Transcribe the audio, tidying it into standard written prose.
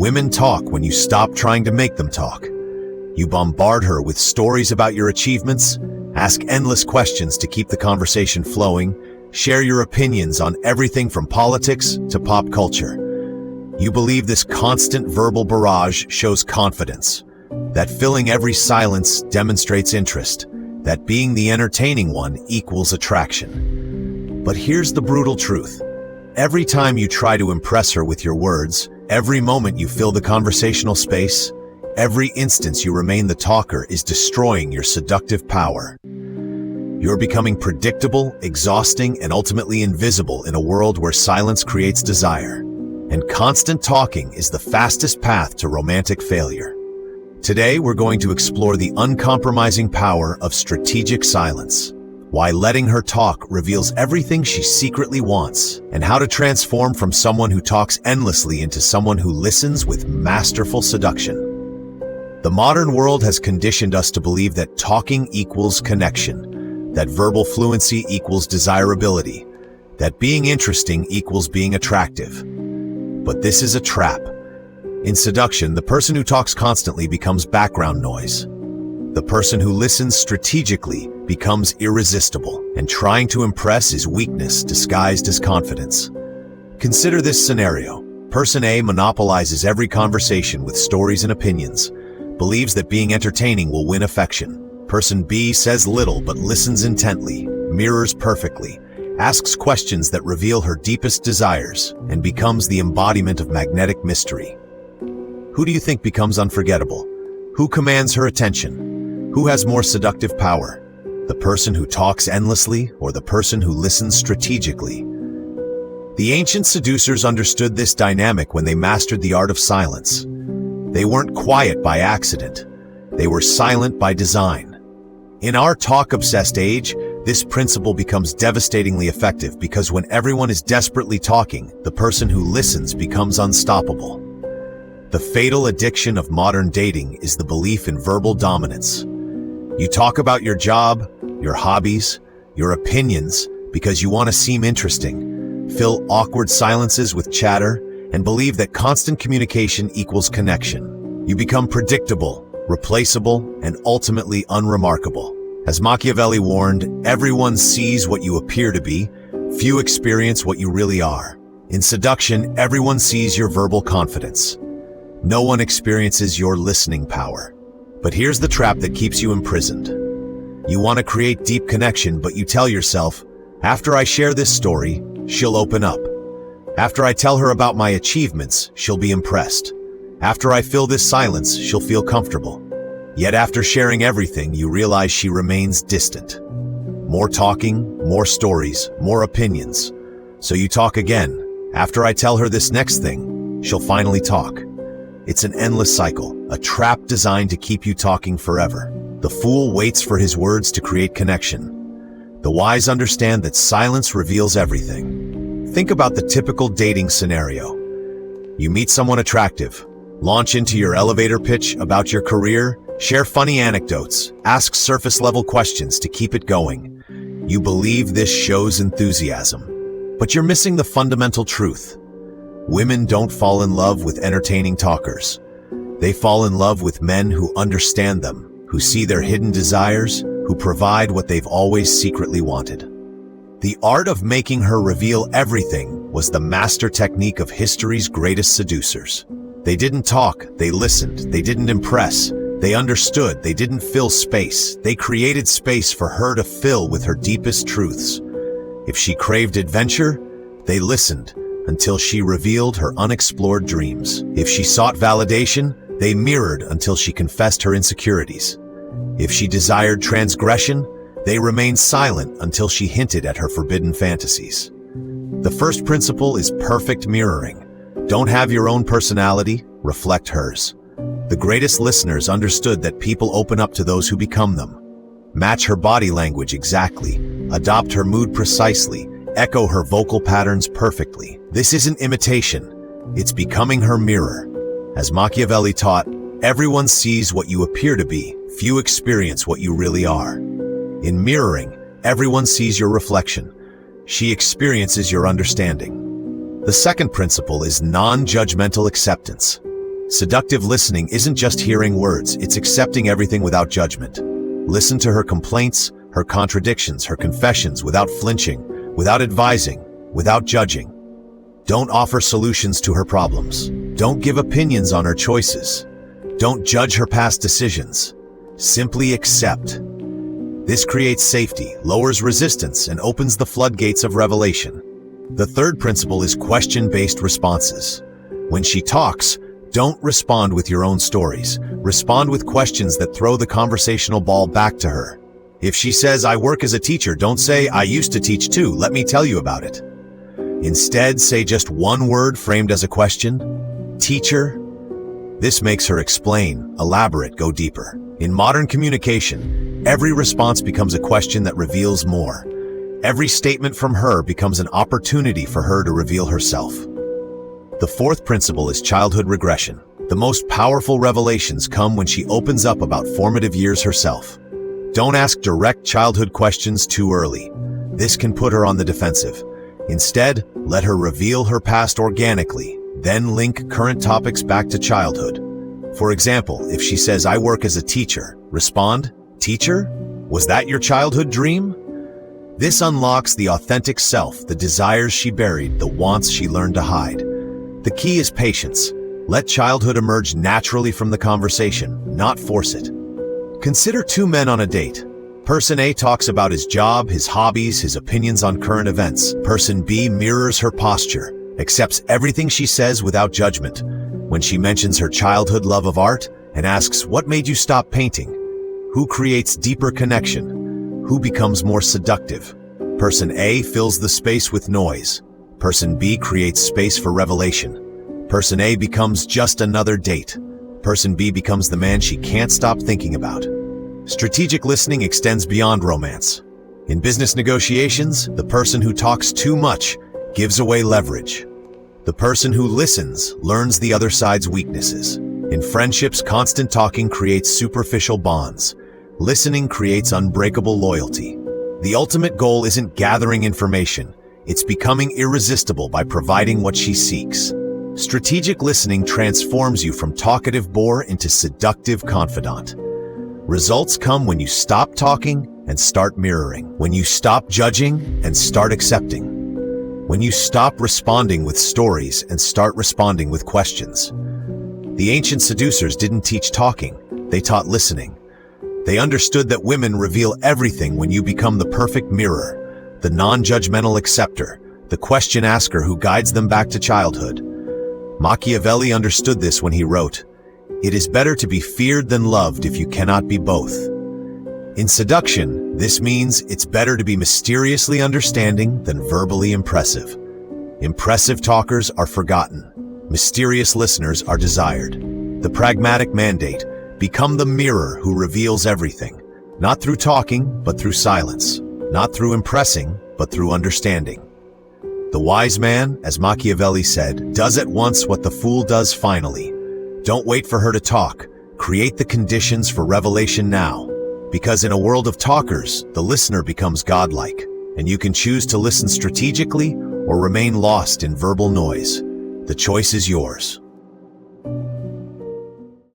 Women talk when you stop trying to make them talk. You bombard her with stories about your achievements, ask endless questions to keep the conversation flowing, share your opinions on everything from politics to pop culture. You believe this constant verbal barrage shows confidence, that filling every silence demonstrates interest, that being the entertaining one equals attraction. But here's the brutal truth. Every time you try to impress her with your words, every moment you fill the conversational space, every instance you remain the talker is destroying your seductive power. You're becoming predictable, exhausting, and ultimately invisible in a world where silence creates desire. And constant talking is the fastest path to romantic failure. Today, we're going to explore the uncompromising power of strategic silence, why letting her talk reveals everything she secretly wants, and how to transform from someone who talks endlessly into someone who listens with masterful seduction. The modern world has conditioned us to believe that talking equals connection, that verbal fluency equals desirability, that being interesting equals being attractive. But this is a trap. In seduction, the person who talks constantly becomes background noise. The person who listens strategically becomes irresistible, and trying to impress is weakness disguised as confidence. Consider this scenario. Person A monopolizes every conversation with stories and opinions, believes that being entertaining will win affection. Person B says little but listens intently, mirrors perfectly, asks questions that reveal her deepest desires, and becomes the embodiment of magnetic mystery. Who do you think becomes unforgettable? Who commands her attention? Who has more seductive power? The person who talks endlessly or the person who listens strategically? The ancient seducers understood this dynamic when they mastered the art of silence. They weren't quiet by accident. They were silent by design. In our talk-obsessed age, this principle becomes devastatingly effective because when everyone is desperately talking, the person who listens becomes unstoppable. The fatal addiction of modern dating is the belief in verbal dominance. You talk about your job, your hobbies, your opinions because you want to seem interesting, fill awkward silences with chatter, and believe that constant communication equals connection. You become predictable, replaceable, and ultimately unremarkable. As Machiavelli warned, everyone sees what you appear to be, few experience what you really are. In seduction, everyone sees your verbal confidence. No one experiences your listening power. But here's the trap that keeps you imprisoned. You want to create deep connection, but you tell yourself, after I share this story, she'll open up. After I tell her about my achievements, she'll be impressed. After I fill this silence, she'll feel comfortable. Yet after sharing everything, you realize she remains distant. More talking, more stories, more opinions. So you talk again. After I tell her this next thing, she'll finally talk. It's an endless cycle, a trap designed to keep you talking forever. The fool waits for his words to create connection. The wise understand that silence reveals everything. Think about the typical dating scenario. You meet someone attractive, launch into your elevator pitch about your career, share funny anecdotes, ask surface-level questions to keep it going. You believe this shows enthusiasm, but you're missing the fundamental truth. Women don't fall in love with entertaining talkers. They fall in love with men who understand them, who see their hidden desires, who provide what they've always secretly wanted. The art of making her reveal everything was the master technique of history's greatest seducers. They didn't talk, they listened, they didn't impress, they understood, they didn't fill space. They created space for her to fill with her deepest truths. If she craved adventure, they listened until she revealed her unexplored dreams. If she sought validation, they mirrored until she confessed her insecurities. If she desired transgression, they remained silent until she hinted at her forbidden fantasies. The first principle is perfect mirroring. Don't have your own personality, reflect hers. The greatest listeners understood that people open up to those who become them. Match her body language exactly, adopt her mood precisely, echo her vocal patterns perfectly. This isn't imitation, it's becoming her mirror. As Machiavelli taught, everyone sees what you appear to be, few experience what you really are. In mirroring, everyone sees your reflection. She experiences your understanding. The second principle is non-judgmental acceptance. Seductive listening isn't just hearing words, it's accepting everything without judgment. Listen to her complaints, her contradictions, her confessions without flinching, without advising, without judging. Don't offer solutions to her problems. Don't give opinions on her choices. Don't judge her past decisions. Simply accept. This creates safety, lowers resistance, and opens the floodgates of revelation. The third principle is question-based responses. When she talks, don't respond with your own stories. Respond with questions that throw the conversational ball back to her. If she says, "I work as a teacher," don't say, "I used to teach too, let me tell you about it." Instead, say just one word framed as a question: teacher. This makes her explain, elaborate, go deeper. In modern communication, every response becomes a question that reveals more. Every statement from her becomes an opportunity for her to reveal herself. The fourth principle is childhood regression. The most powerful revelations come when she opens up about formative years herself. Don't ask direct childhood questions too early. This can put her on the defensive. Instead, let her reveal her past organically, then link current topics back to childhood. For example, if she says, "I work as a teacher," respond, "Teacher? Was that your childhood dream?" This unlocks the authentic self, the desires she buried, the wants she learned to hide. The key is patience. Let childhood emerge naturally from the conversation, not force it. Consider two men on a date. Person A talks about his job, his hobbies, his opinions on current events. Person B mirrors her posture, accepts everything she says without judgment. When she mentions her childhood love of art and asks, "What made you stop painting?" Who creates deeper connection? Who becomes more seductive? Person A fills the space with noise. Person B creates space for revelation. Person A becomes just another date. Person B becomes the man she can't stop thinking about. Strategic listening extends beyond romance. In business negotiations, the person who talks too much gives away leverage. The person who listens learns the other side's weaknesses. In friendships, constant talking creates superficial bonds. Listening creates unbreakable loyalty. The ultimate goal isn't gathering information. It's becoming irresistible by providing what she seeks. Strategic listening transforms you from talkative bore into seductive confidant. Results come when you stop talking and start mirroring. When you stop judging and start accepting. When you stop responding with stories and start responding with questions. The ancient seducers didn't teach talking, they taught listening. They understood that women reveal everything when you become the perfect mirror, the non-judgmental acceptor, the question asker who guides them back to childhood. Machiavelli understood this when he wrote, "It is better to be feared than loved if you cannot be both." In seduction, this means it's better to be mysteriously understanding than verbally impressive. Impressive talkers are forgotten. Mysterious listeners are desired. The pragmatic mandate: become the mirror who reveals everything, not through talking, but through silence. Not through impressing, but through understanding. The wise man, as Machiavelli said, does at once what the fool does finally. Don't wait for her to talk. Create the conditions for revelation now. Because in a world of talkers, the listener becomes godlike, and you can choose to listen strategically or remain lost in verbal noise. The choice is yours.